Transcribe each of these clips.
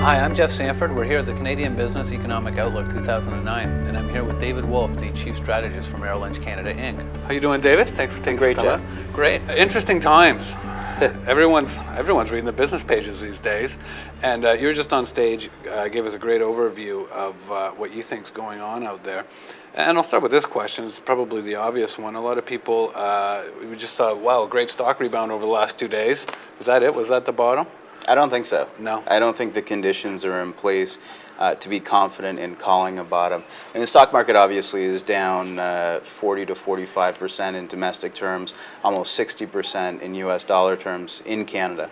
Hi, I'm Jeff Sanford. We're here at the Canadian Business Economic Outlook 2009, and I'm here with David Wolf, the Chief Strategist for Merrill Lynch Canada, Inc. How you doing, David? Thanks for taking Great, some time. Jeff. Great. Interesting times. Everyone's reading the business pages these days, and you were just on stage, gave us a great overview of what you think's going on out there. And I'll start with this question. It's probably the obvious one. A lot of people, we just saw, wow, a great stock rebound over the last 2 days. Was that it? Was that the bottom? I don't think so. No. I don't think the conditions are in place to be confident in calling a bottom. And the stock market obviously is down 40 to 45% in domestic terms, almost 60% in US dollar terms in Canada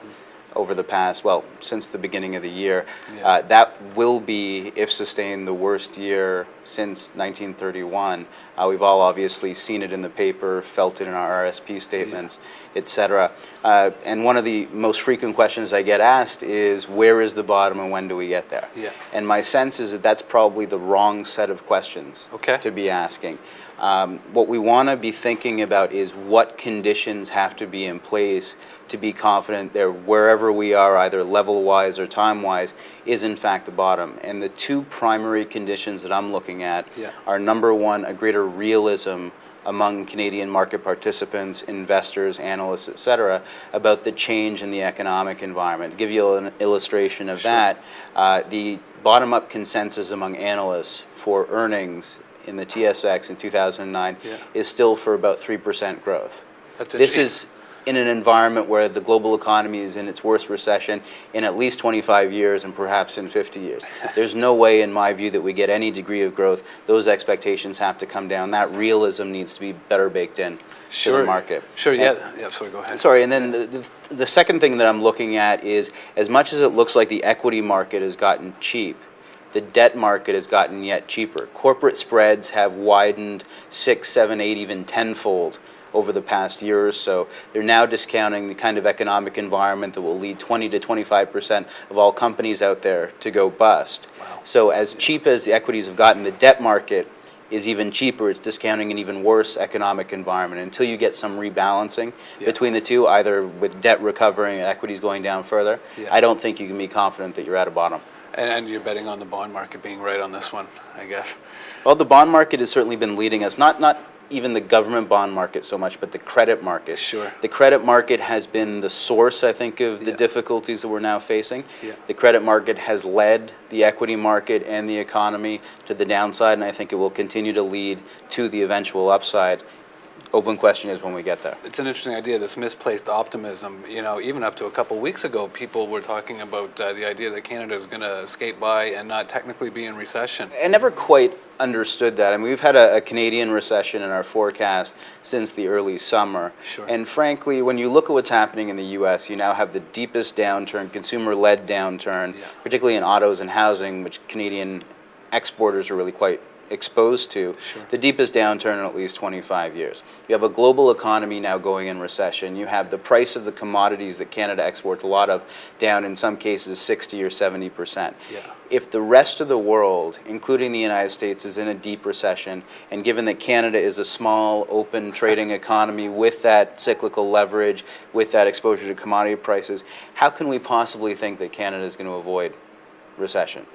over the past, well, since the beginning of the year. Yeah. That will be, if sustained, the worst year since 1931. We've all obviously seen it in the paper, felt it in our RSP statements, etc. And one of the most frequent questions I get asked is, where is the bottom and when do we get there? Yeah. And my sense is that that's probably the wrong set of questions to be asking. What we want to be thinking about is what conditions have to be in place to be confident that wherever we are, either level-wise or time-wise, is in fact the bottom. And the two primary conditions that I'm looking at are, number one, a greater realism among Canadian market participants, investors, analysts, etc., about the change in the economic environment. To give you an illustration of that, the bottom-up consensus among analysts for earnings in the TSX in 2009 is still for about 3% growth. This is in an environment where the global economy is in its worst recession in at least 25 years and perhaps in 50 years. There's no way, in my view, that we get any degree of growth. Those expectations have to come down. That realism needs to be better baked in to the market. Sure, yeah, sorry, go ahead. Sorry, and then the second thing that I'm looking at is, as much as it looks like the equity market has gotten cheap, the debt market has gotten yet cheaper. Corporate spreads have widened 6, 7, 8, even tenfold over the past year or so. They're now discounting the kind of economic environment that will lead 20 to 25% of all companies out there to go bust. Wow. So as cheap as the equities have gotten, the debt market is even cheaper. It's discounting an even worse economic environment. Until you get some rebalancing between the two, either with debt recovering and equities going down further, I don't think you can be confident that you're at a bottom. And you're betting on the bond market being right on this one, I guess. Well, the bond market has certainly been leading us, not even the government bond market so much, but the credit market. Sure. The credit market has been the source, I think, of the difficulties that we're now facing. The credit market has led the equity market and the economy to the downside, and I think it will continue to lead to the eventual upside. Open question is when we get there. It's an interesting idea, this misplaced optimism. You know, even up to a couple weeks ago, people were talking about the idea that Canada is going to skate by and not technically be in recession. I never quite understood that. I mean, we've had a Canadian recession in our forecast since the early summer. Sure. And frankly, when you look at what's happening in the U.S., you now have the deepest downturn, consumer-led downturn, particularly in autos and housing, which Canadian exporters are really quite exposed to, the deepest downturn in at least 25 years. You have a global economy now going in recession. You have the price of the commodities that Canada exports a lot of down, in some cases, 60 or 70%. If the rest of the world, including the United States, is in a deep recession, and given that Canada is a small, open trading economy with that cyclical leverage, with that exposure to commodity prices, how can we possibly think that Canada is going to avoid recession?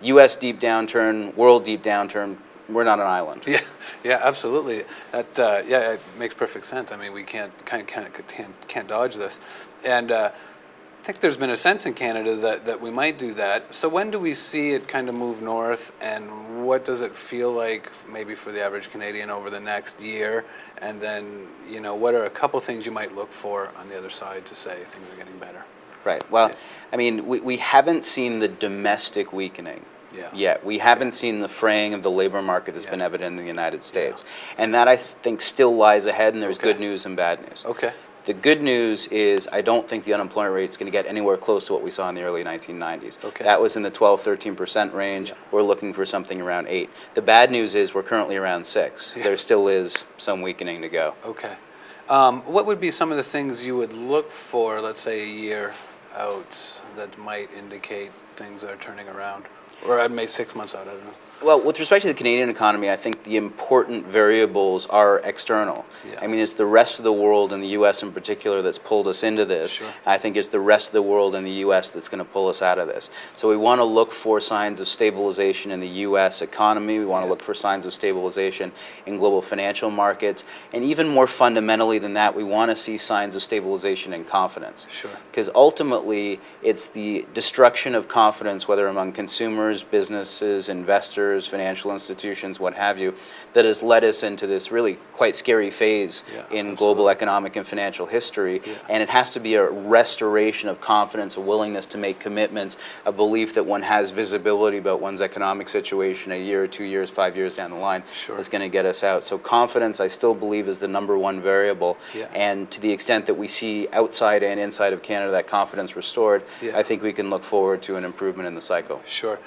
U.S. deep downturn, world deep downturn, we're not an island. Yeah, absolutely. That it makes perfect sense. I mean, we can't dodge this, and I think there's been a sense in Canada that we might do that. So when do we see it kind of move north, and what does it feel like maybe for the average Canadian over the next year? And then, you know, what are a couple things you might look for on the other side to say things are getting better? Right. Well, I mean, we haven't seen the domestic weakening yet. We haven't seen the fraying of the labor market that's been evident in the United States. And that, I think, still lies ahead, and there's good news and bad news. The good news is I don't think the unemployment rate is going to get anywhere close to what we saw in the early 1990s. That was in the 12, 13% range. We're looking for something around 8. The bad news is we're currently around 6. There still is some weakening to go. What would be some of the things you would look for, let's say, a year out, that might indicate things are turning around? Or I'd make 6 months out, I don't know. Well, with respect to the Canadian economy, I think the important variables are external. Yeah. I mean, it's the rest of the world and the U.S. in particular that's pulled us into this. Sure. I think it's the rest of the world and the U.S. that's going to pull us out of this. So we want to look for signs of stabilization in the U.S. economy. We want to look for signs of stabilization in global financial markets. And even more fundamentally than that, we want to see signs of stabilization in confidence. Sure. Because ultimately, it's the destruction of confidence, whether among consumers, businesses, investors, financial institutions, what have you, that has led us into this really quite scary phase in global economic and financial history. Yeah. And it has to be a restoration of confidence, a willingness to make commitments, a belief that one has visibility about one's economic situation a year, 2 years, 5 years down the line that's going to get us out. So confidence, I still believe, is the number one variable. Yeah. And to the extent that we see outside and inside of Canada that confidence restored, I think we can look forward to an improvement in the cycle. Sure.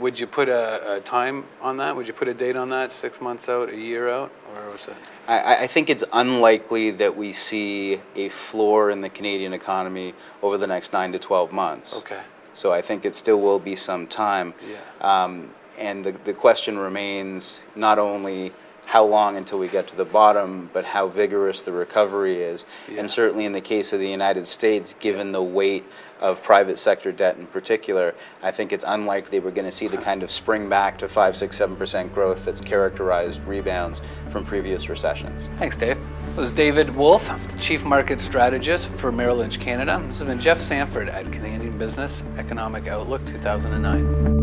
Would you put a time on that? Would you put a date on that, 6 months out, a year out, or was it? I think it's unlikely that we see a floor in the Canadian economy over the next 9 to 12 months. Okay. So I think it still will be some time. Yeah. And the question remains not only how long until we get to the bottom, but how vigorous the recovery is. Yeah. And certainly in the case of the United States, given the weight of private sector debt in particular, I think it's unlikely we're going to see the kind of spring back to 5, 6, 7% growth that's characterized rebounds from previous recessions. Thanks, Dave. That was David Wolf, Chief Market Strategist for Merrill Lynch Canada. This has been Jeff Sanford at Canadian Business Economic Outlook 2009.